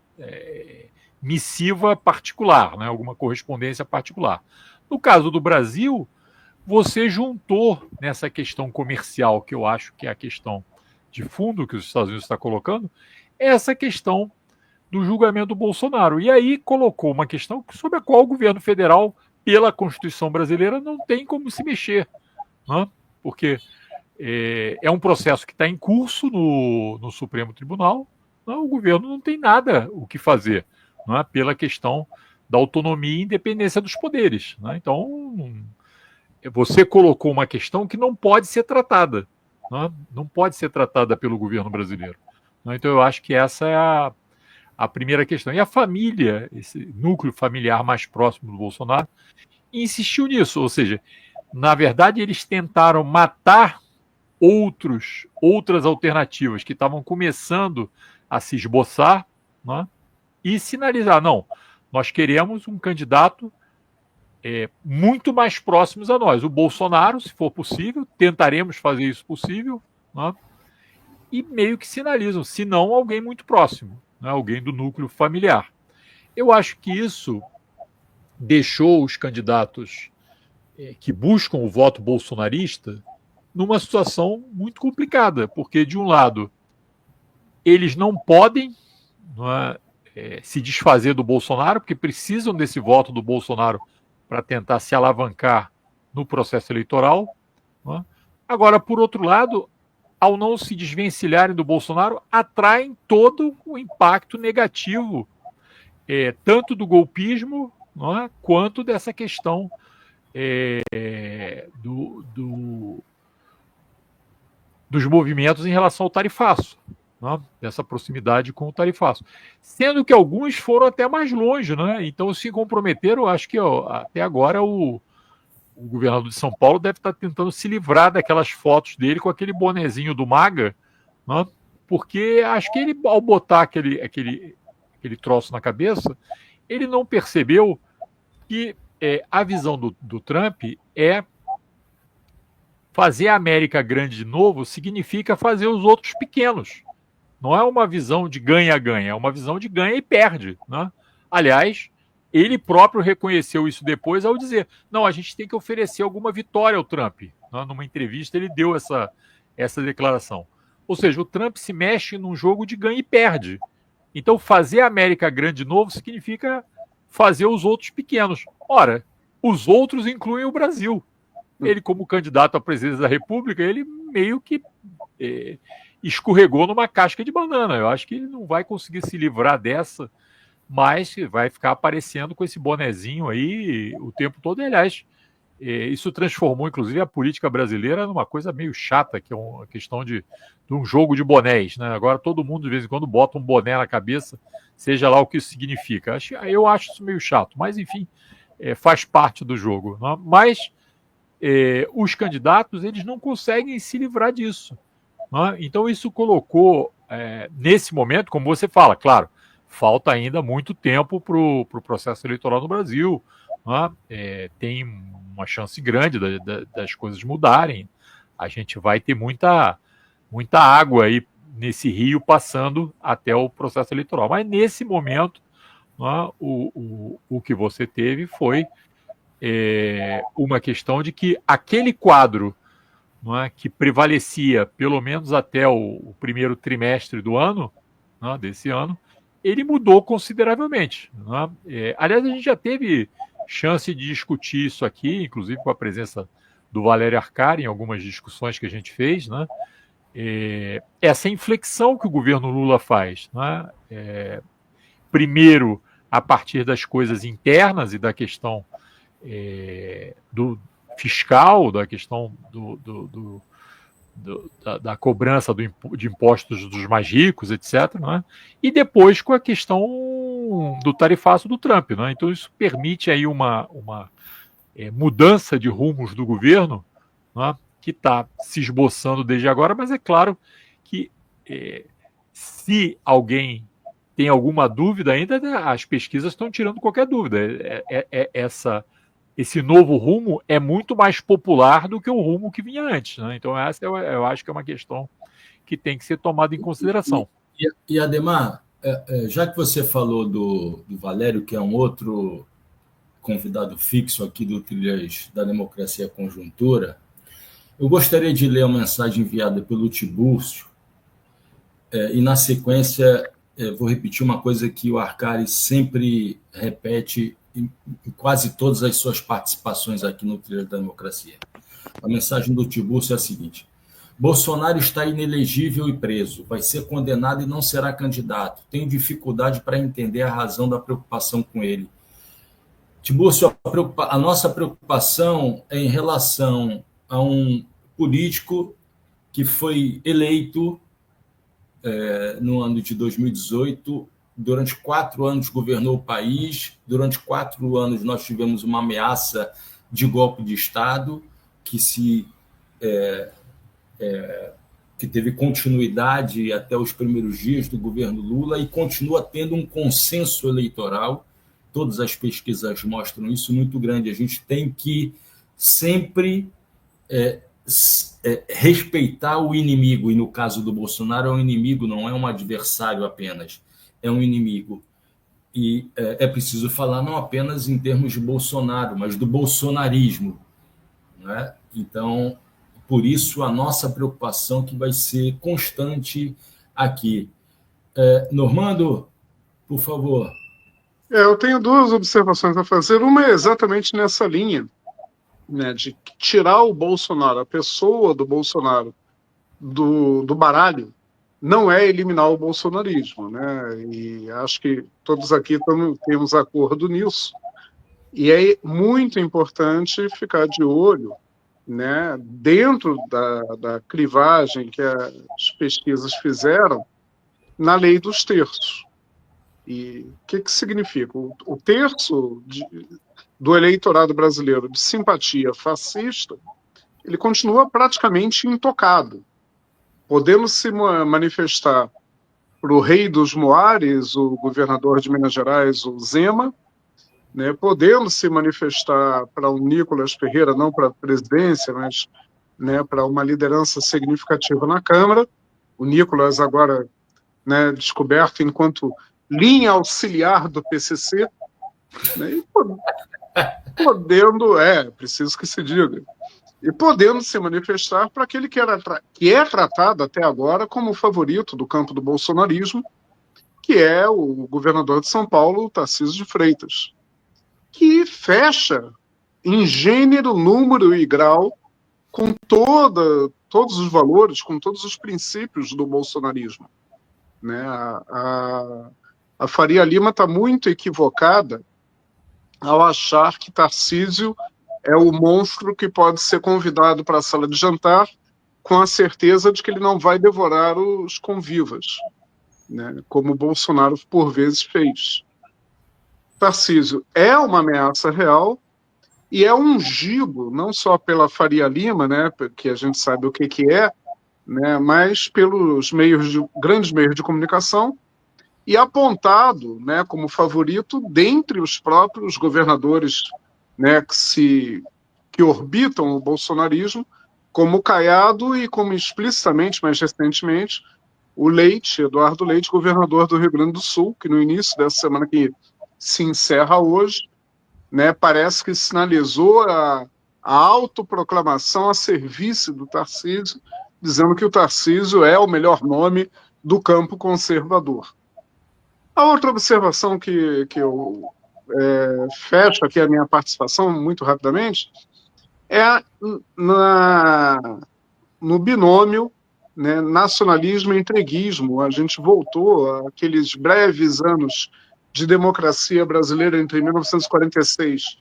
missiva particular, né? Alguma correspondência particular. No caso do Brasil, você juntou nessa questão comercial, que eu acho que é a questão de fundo que os Estados Unidos está colocando, essa questão do julgamento do Bolsonaro. E aí colocou uma questão sobre a qual o governo federal, pela Constituição brasileira, não tem como se mexer, né? Porque é um processo que está em curso no Supremo Tribunal, né? O governo não tem nada o que fazer, né? Pela questão da autonomia e independência dos poderes, né? Então, você colocou uma questão que não pode ser tratada, né? Não pode ser tratada pelo governo brasileiro, né? Então, eu acho que essa é a primeira questão. E a família, esse núcleo familiar mais próximo do Bolsonaro, insistiu nisso. Ou seja, na verdade, eles tentaram matar outras alternativas que estavam começando a se esboçar, né? E sinalizar, não, nós queremos um candidato muito mais próximos a nós. O Bolsonaro, se for possível, tentaremos fazer isso possível, né? E meio que sinalizam, se não, alguém muito próximo, né? Alguém do núcleo familiar. Eu acho que isso deixou os candidatos que buscam o voto bolsonarista numa situação muito complicada, porque, de um lado, eles não podem, não é, se desfazer do Bolsonaro, porque precisam desse voto do Bolsonaro para tentar se alavancar no processo eleitoral, não é? Agora, por outro lado, ao não se desvencilharem do Bolsonaro, atraem todo o impacto negativo, tanto do golpismo, não é, quanto dessa questão dos movimentos em relação ao tarifaço, né? Dessa proximidade com o tarifaço. Sendo que alguns foram até mais longe, né? Então se comprometeram, acho que até agora o governador de São Paulo deve estar tentando se livrar daquelas fotos dele com aquele bonezinho do MAGA, né? Porque acho que ele, ao botar aquele troço na cabeça, ele não percebeu que a visão do Trump é fazer a América grande de novo significa fazer os outros pequenos. Não é uma visão de ganha-ganha, é uma visão de ganha e perde, né? Aliás, ele próprio reconheceu isso depois ao dizer, não, a gente tem que oferecer alguma vitória ao Trump. Né? Numa entrevista ele deu essa declaração. Ou seja, o Trump se mexe num jogo de ganha e perde. Então, fazer a América grande de novo significa fazer os outros pequenos. Ora, os outros incluem o Brasil. Ele, como candidato à presidência da República, ele meio que escorregou numa casca de banana. Eu acho que ele não vai conseguir se livrar dessa, mas vai ficar aparecendo com esse bonezinho aí o tempo todo. E, aliás, isso transformou, inclusive, a política brasileira numa coisa meio chata, que é uma questão de um jogo de bonés, né? Agora todo mundo, de vez em quando, bota um boné na cabeça, seja lá o que isso significa. Eu acho isso meio chato, mas, enfim, faz parte do jogo. Né? Mas os candidatos, eles não conseguem se livrar disso. Né? Então, isso colocou, nesse momento, como você fala, claro, falta ainda muito tempo para o processo eleitoral no Brasil. Né? Tem uma chance grande das coisas mudarem. A gente vai ter muita água aí nesse rio passando até o processo eleitoral. Mas nesse momento, né, o que você teve foi uma questão de que aquele quadro, né, que prevalecia pelo menos até o primeiro trimestre do ano, né, desse ano, ele mudou consideravelmente. Né? Aliás, a gente já teve chance de discutir isso aqui, inclusive com a presença do Valério Arcari em algumas discussões que a gente fez, né? Essa inflexão que o governo Lula faz, né? Primeiro, a partir das coisas internas e da questão do fiscal, da questão da cobrança de impostos dos mais ricos, etc., né? E depois com a questão do tarifaço do Trump. Né? Então isso permite aí uma mudança de rumos do governo, né? Que está se esboçando desde agora, mas é claro que se alguém tem alguma dúvida ainda, né, as pesquisas estão tirando qualquer dúvida. Esse novo rumo é muito mais popular do que o rumo que vinha antes. Né? Então, essa eu acho que é uma questão que tem que ser tomada em consideração. E Adhemar, já que você falou do Valério, que é um outro convidado fixo aqui do Trilhas da Democracia Conjuntura, eu gostaria de ler uma mensagem enviada pelo Tibúrcio, e, na sequência, vou repetir uma coisa que o Arcari sempre repete em quase todas as suas participações aqui no Trilha da Democracia. A mensagem do Tibúrcio é a seguinte: Bolsonaro está inelegível e preso, vai ser condenado e não será candidato. Tenho dificuldade para entender a razão da preocupação com ele. Tibúrcio, a nossa preocupação é em relação a um político que foi eleito no ano de 2018, durante 4 anos governou o país, durante 4 anos nós tivemos uma ameaça de golpe de Estado que teve continuidade até os primeiros dias do governo Lula e continua tendo um consenso eleitoral, todas as pesquisas mostram isso, muito grande. A gente tem que sempre respeitar o inimigo, e no caso do Bolsonaro é um inimigo, não é um adversário apenas, é um inimigo. E é preciso falar não apenas em termos de Bolsonaro, mas do bolsonarismo. Né? Então, por isso, a nossa preocupação que vai ser constante aqui. Normando, por favor. Eu tenho 2 observações a fazer. Uma é exatamente nessa linha, né, de tirar o Bolsonaro, a pessoa do Bolsonaro, do baralho, não é eliminar o bolsonarismo, né? E acho que todos aqui temos acordo nisso. E é muito importante ficar de olho, né, dentro da crivagem que as pesquisas fizeram, na lei dos terços. E o que significa? O terço do eleitorado brasileiro de simpatia fascista, ele continua praticamente intocado, podendo se manifestar para o rei dos Moares, o governador de Minas Gerais, o Zema, né, podendo se manifestar para o Nicolas Ferreira, não para a presidência, mas né, para uma liderança significativa na Câmara. O Nicolas agora, né, descoberto enquanto linha auxiliar do PCC, né, e podendo, preciso que se diga, e podendo se manifestar para aquele que é tratado até agora como o favorito do campo do bolsonarismo, que é o governador de São Paulo, Tarcísio de Freitas, que fecha em gênero, número e grau com todos os valores, com todos os princípios do bolsonarismo. Né? A Faria Lima está muito equivocada ao achar que Tarcísio é o monstro que pode ser convidado para a sala de jantar com a certeza de que ele não vai devorar os convivas, né? Como o Bolsonaro por vezes fez. Tarcísio é uma ameaça real e é ungido não só pela Faria Lima, né, que a gente sabe o que é, né, mas pelos grandes meios de comunicação, e apontado, né, como favorito dentre os próprios governadores, né, que orbitam o bolsonarismo, como Caiado e como explicitamente, mais recentemente, o Leite, Eduardo Leite, governador do Rio Grande do Sul, que no início dessa semana que se encerra hoje, né, parece que sinalizou a autoproclamação a serviço do Tarcísio, dizendo que o Tarcísio é o melhor nome do campo conservador. A outra observação que eu fecho aqui a minha participação muito rapidamente é no binômio, né, nacionalismo e entreguismo. A gente voltou àqueles breves anos de democracia brasileira entre 1946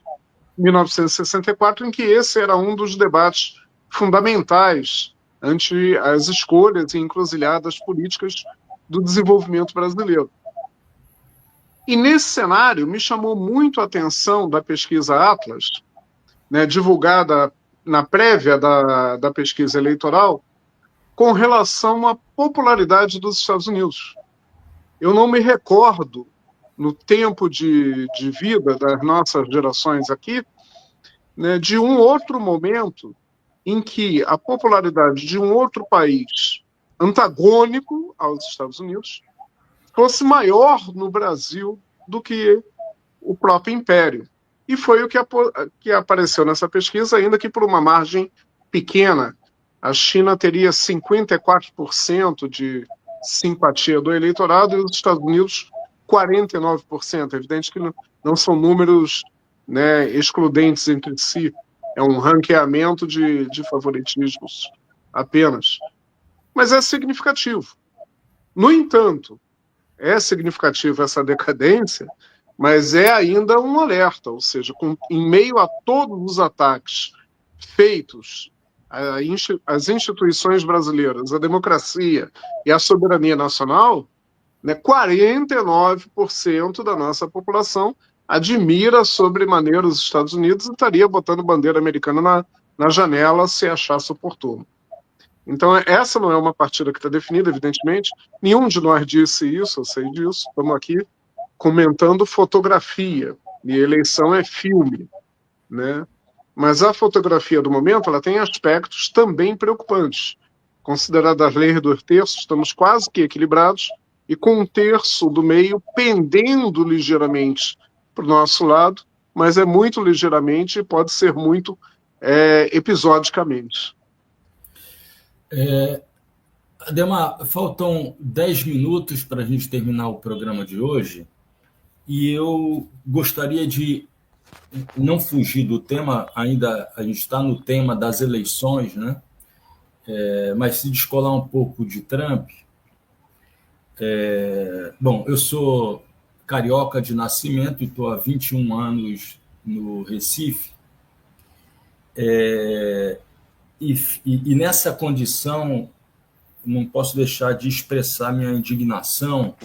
e 1964, em que esse era um dos debates fundamentais ante as escolhas e encruzilhadas políticas do desenvolvimento brasileiro. E nesse cenário me chamou muito a atenção da pesquisa Atlas, né, divulgada na prévia da pesquisa eleitoral, com relação à popularidade dos Estados Unidos. Eu não me recordo, no tempo de vida das nossas gerações aqui, né, de um outro momento em que a popularidade de um outro país antagônico aos Estados Unidos fosse maior no Brasil do que o próprio império. E foi o que apareceu nessa pesquisa, ainda que por uma margem pequena. A China teria 54% de simpatia do eleitorado e os Estados Unidos 49%. É evidente que não são números, né, excludentes entre si. É um ranqueamento de favoritismos apenas. Mas é significativo. No entanto, é significativa essa decadência, mas é ainda um alerta, ou seja, em meio a todos os ataques feitos às instituições brasileiras, à democracia e à soberania nacional, né, 49% da nossa população admira sobremaneira os Estados Unidos e estaria botando bandeira americana na janela se achasse oportuno. Então, essa não é uma partida que está definida, evidentemente. Nenhum de nós disse isso, eu sei disso. Estamos aqui comentando fotografia, e eleição é filme, né? Mas a fotografia do momento ela tem aspectos também preocupantes. Consideradas as leis do terço, estamos quase que equilibrados, e com um terço do meio pendendo ligeiramente para o nosso lado, mas é muito ligeiramente e pode ser muito episodicamente. Ademar, faltam 10 minutos para a gente terminar o programa de hoje e eu gostaria de não fugir do tema, ainda a gente está no tema das eleições, né? Mas se descolar um pouco de Trump. Bom, eu sou carioca de nascimento e estou há 21 anos no Recife. E nessa condição, não posso deixar de expressar minha indignação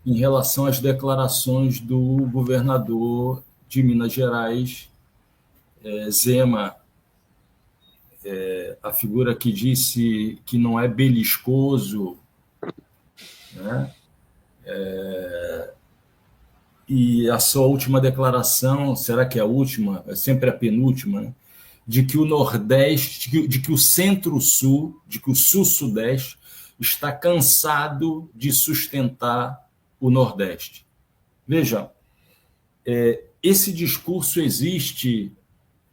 em relação às declarações do governador de Minas Gerais, Zema, a figura que disse que não é beliscoso, né? E a sua última declaração, será que é a última? É sempre a penúltima, né? de que o Nordeste, de que o Centro-Sul, de que o Sul-Sudeste está cansado de sustentar o Nordeste. Veja, esse discurso existe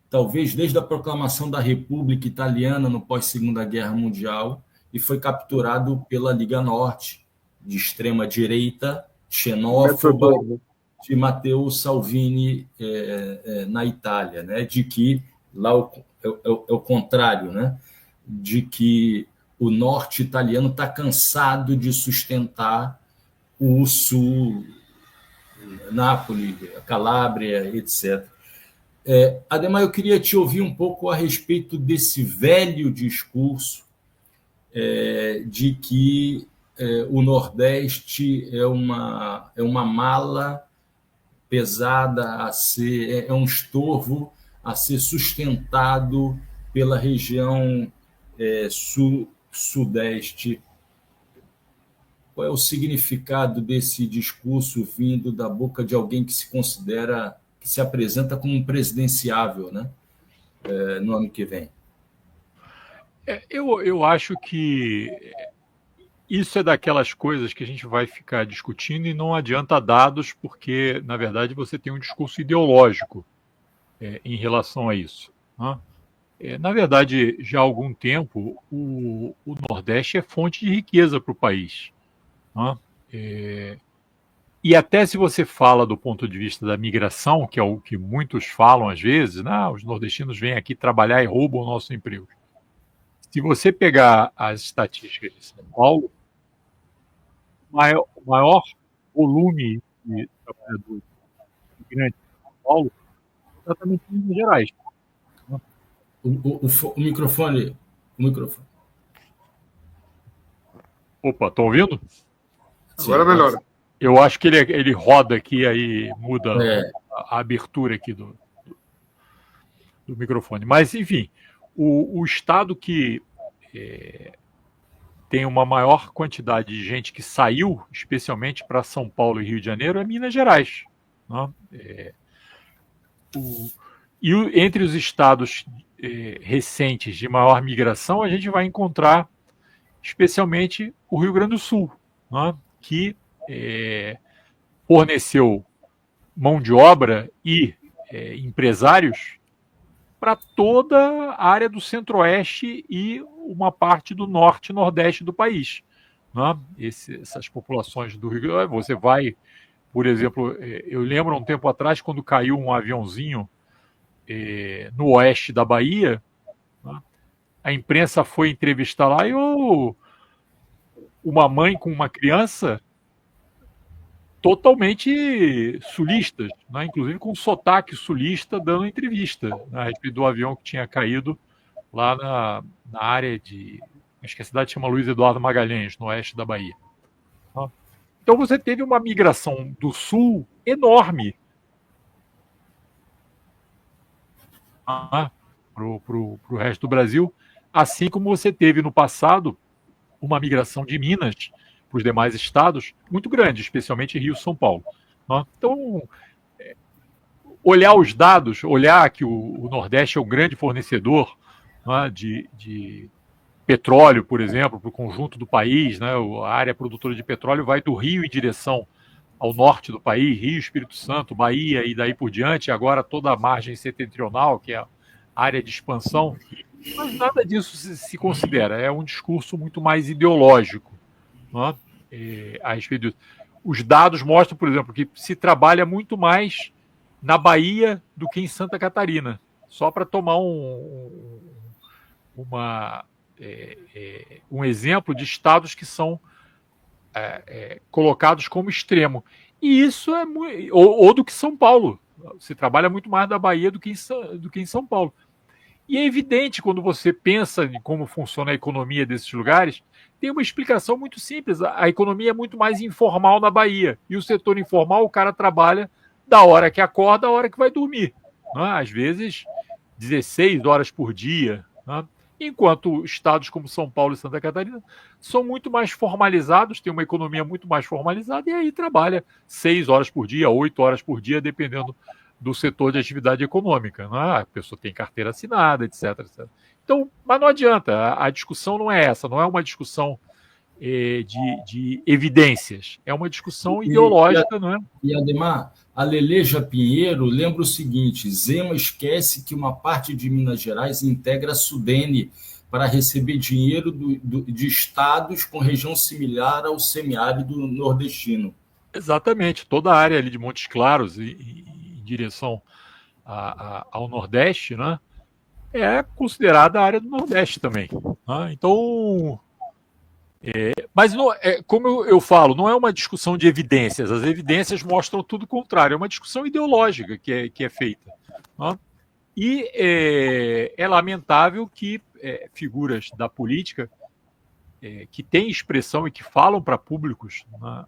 talvez desde a proclamação da República Italiana no pós-Segunda Guerra Mundial e foi capturado pela Liga Norte, de extrema-direita, xenófoba, de Matteo Salvini na Itália, né? De que, lá é o contrário, né? De que o norte italiano está cansado de sustentar o sul, Nápoles, Calábria, etc. Ademar, eu queria te ouvir um pouco a respeito desse velho discurso de que o Nordeste é uma mala pesada a ser, é um estorvo a ser sustentado pela região sudeste. Qual é o significado desse discurso vindo da boca de alguém que se apresenta como um presidenciável, né? No ano que vem? Eu acho que isso é daquelas coisas que a gente vai ficar discutindo e não adianta dados, porque, na verdade, você tem um discurso ideológico em relação a isso, né? Na verdade, já há algum tempo, o Nordeste é fonte de riqueza para o país, né? E até se você fala do ponto de vista da migração, que é o que muitos falam às vezes, os nordestinos vêm aqui trabalhar e roubam o nosso emprego. Se você pegar as estatísticas de São Paulo, o maior volume de trabalhadores imigrantes de São Paulo é exatamente em Minas Gerais. O microfone. Opa, estão ouvindo? Agora melhora. Eu acho que ele roda aqui, aí muda a abertura aqui do microfone. Mas, enfim, o estado que tem uma maior quantidade de gente que saiu, especialmente para São Paulo e Rio de Janeiro, é Minas Gerais, né? Entre os estados recentes de maior migração, a gente vai encontrar especialmente o Rio Grande do Sul, né? Que forneceu mão de obra e empresários para toda a área do centro-oeste e uma parte do norte e nordeste do país, né? Essas populações do Rio, você vai, por exemplo, eu lembro um tempo atrás, quando caiu um aviãozinho no oeste da Bahia, né? A imprensa foi entrevistar lá e uma mãe com uma criança totalmente sulistas, né? Inclusive com sotaque sulista, dando entrevista, né, a respeito do avião que tinha caído lá na área de... Acho que a cidade chama Luiz Eduardo Magalhães, no oeste da Bahia. Então você teve uma migração do sul enorme para o resto do Brasil, assim como você teve no passado uma migração de Minas para os demais estados muito grande, especialmente Rio e São Paulo, né? Então, olhar os dados, olhar que o Nordeste é um grande fornecedor, né, de petróleo, por exemplo, para o conjunto do país, né? A área produtora de petróleo vai do Rio em direção ao norte do país, Rio, Espírito Santo, Bahia e daí por diante, agora toda a margem setentrional, que é a área de expansão, mas nada disso se considera, é um discurso muito mais ideológico, né, a respeito disso. Os dados mostram, por exemplo, que se trabalha muito mais na Bahia do que em Santa Catarina. Só para tomar um exemplo de estados que são colocados como extremo. E isso é muito... Ou do que São Paulo. Se trabalha muito mais na Bahia do que em São Paulo. E é evidente, quando você pensa em como funciona a economia desses lugares, tem uma explicação muito simples. A economia é muito mais informal na Bahia. E o setor informal, o cara trabalha da hora que acorda à hora que vai dormir, né? Às vezes 16 horas por dia, né? Enquanto estados como São Paulo e Santa Catarina são muito mais formalizados, têm uma economia muito mais formalizada, e aí trabalha 6 horas por dia, 8 horas por dia, dependendo do setor de atividade econômica. Não é? A pessoa tem carteira assinada, etc, etc. Então, mas não adianta, a discussão não é essa, não é uma discussão de evidências, é uma discussão ideológica, não é? E, Ademar, a Leleja Pinheiro lembra o seguinte: Zema esquece que uma parte de Minas Gerais integra a Sudene para receber dinheiro de estados com região similar ao semiárido nordestino. Exatamente, toda a área ali de Montes Claros em direção ao Nordeste, né, é considerada a área do Nordeste também. Né? Então, mas não, como eu falo, não é uma discussão de evidências. As evidências mostram tudo o contrário. É uma discussão ideológica que é feita. Né? E é lamentável que figuras da política que têm expressão e que falam para públicos, né,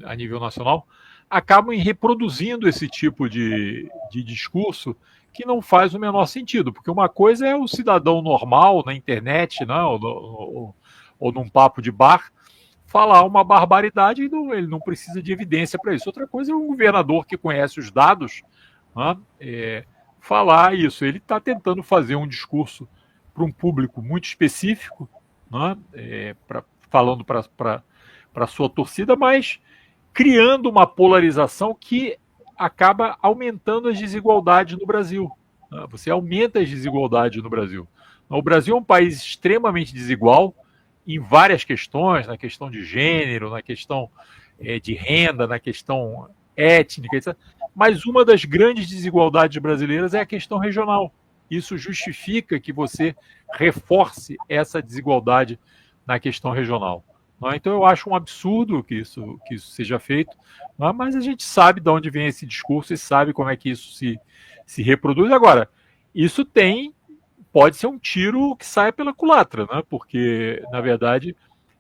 a nível nacional, acabam reproduzindo esse tipo de discurso que não faz o menor sentido. Porque uma coisa é o cidadão normal na internet, né, ou num papo de bar, falar uma barbaridade e ele não precisa de evidência para isso. Outra coisa é um governador que conhece os dados, né, falar isso. Ele está tentando fazer um discurso para um público muito específico, né, falando para a sua torcida, mas criando uma polarização que acaba aumentando as desigualdades no Brasil. Né? Você aumenta as desigualdades no Brasil. O Brasil é um país extremamente desigual em várias questões, na questão de gênero, na questão de renda, na questão étnica, etc. Mas uma das grandes desigualdades brasileiras é a questão regional. Isso justifica que você reforce essa desigualdade na questão regional. Então eu acho um absurdo que isso seja feito, mas a gente sabe de onde vem esse discurso e sabe como é que isso se reproduz. Agora, isso pode ser um tiro que sai pela culatra, né? Porque, na verdade,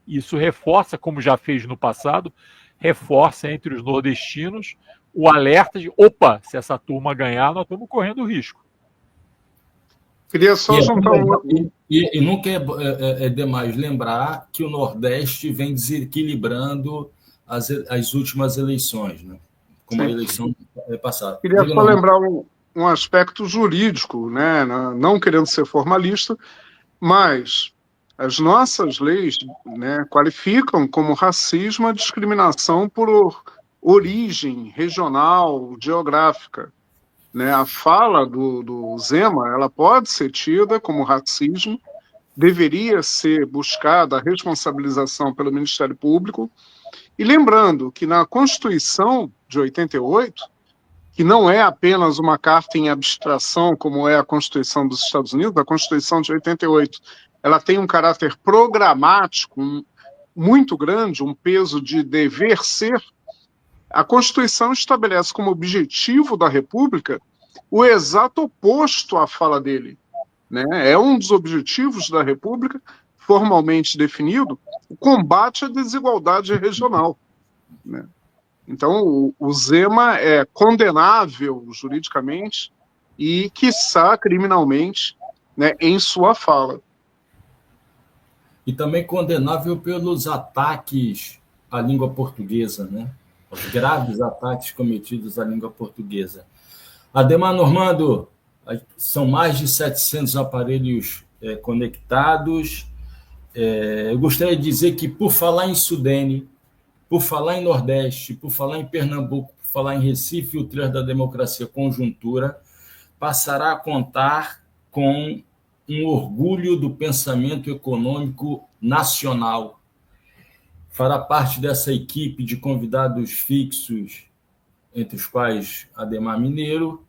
isso reforça, como já fez no passado, reforça entre os nordestinos o alerta de, opa, se essa turma ganhar, nós estamos correndo risco. Queria só juntar e nunca é demais lembrar que o Nordeste vem desequilibrando as últimas eleições, né? Como a eleição passada. Queria só lembrar um aspecto jurídico, né? Não querendo ser formalista, mas as nossas leis, né, qualificam como racismo a discriminação por origem regional, geográfica. Né, a fala do Zema, ela pode ser tida como racismo, deveria ser buscada a responsabilização pelo Ministério Público, e lembrando que na Constituição de 88, que não é apenas uma carta em abstração, como é a Constituição dos Estados Unidos, a Constituição de 88, ela tem um caráter programático muito grande, um peso de dever ser. A Constituição estabelece como objetivo da República o exato oposto à fala dele. Né? É um dos objetivos da República, formalmente definido, o combate à desigualdade regional. Né? Então, o Zema é condenável juridicamente e, quiçá, criminalmente, né, em sua fala. E também condenável pelos ataques à língua portuguesa, né? Os graves ataques cometidos à língua portuguesa. Ademar Normando, são mais de 700 aparelhos conectados. Eu gostaria de dizer que, por falar em Sudene, por falar em Nordeste, por falar em Pernambuco, por falar em Recife, o Trecho da Democracia Conjuntura passará a contar com um orgulho do pensamento econômico nacional. Fará parte dessa equipe de convidados fixos, entre os quais Ademar Mineiro,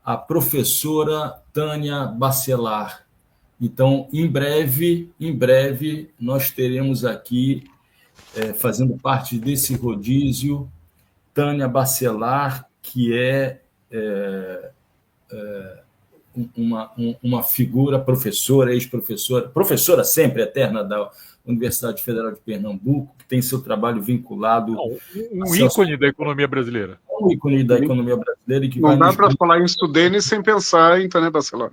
a professora Tânia Bacelar. Então, em breve, nós teremos aqui, fazendo parte desse rodízio, Tânia Bacelar, que é uma figura, professora, ex-professora, professora sempre eterna da Universidade Federal de Pernambuco, que tem seu trabalho vinculado... Um ícone da economia brasileira. Um ícone da economia brasileira. Que não dá para falar em Sudene sem pensar em Tânia Bacelar.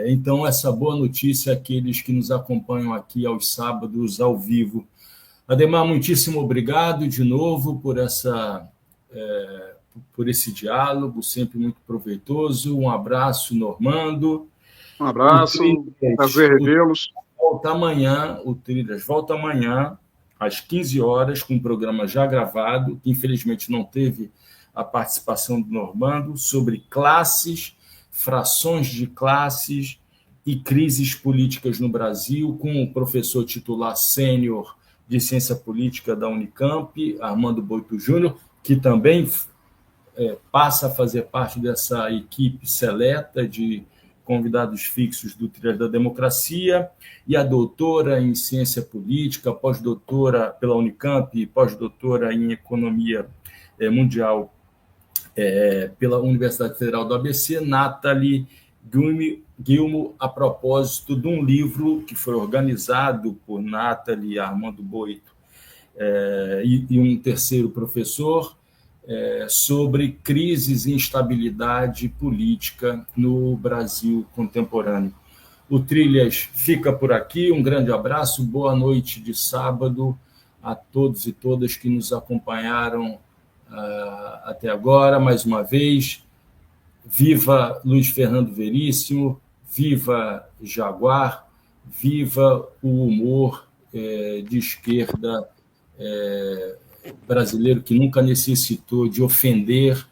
Então, essa boa notícia àqueles que nos acompanham aqui aos sábados, ao vivo. Ademar, muitíssimo obrigado de novo por por esse diálogo, sempre muito proveitoso. Um abraço, Normando. Um abraço, prazer revê-los. O Trilhas volta amanhã, às 15 horas, com um programa já gravado, que infelizmente não teve a participação do Normando, sobre classes, frações de classes e crises políticas no Brasil, com o professor titular sênior de Ciência Política da Unicamp, Armando Boito Júnior, que também passa a fazer parte dessa equipe seleta de convidados fixos do Trilhas da Democracia, e a doutora em Ciência Política, pós-doutora pela Unicamp, pós-doutora em Economia Mundial pela Universidade Federal do ABC, Nathalie Guilmo, a propósito de um livro que foi organizado por Nathalie e Armando Boito e um terceiro professor, sobre crises e instabilidade política no Brasil contemporâneo. O Trilhas fica por aqui, um grande abraço, boa noite de sábado a todos e todas que nos acompanharam até agora, mais uma vez. Viva Luiz Fernando Veríssimo, viva Jaguar, viva o humor de esquerda brasileiro, que nunca necessitou de ofender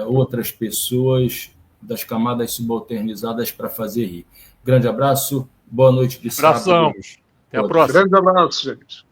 outras pessoas das camadas subalternizadas para fazer rir. Grande abraço, boa noite de sábado. Abração. Até a próxima. Grande abraço, gente.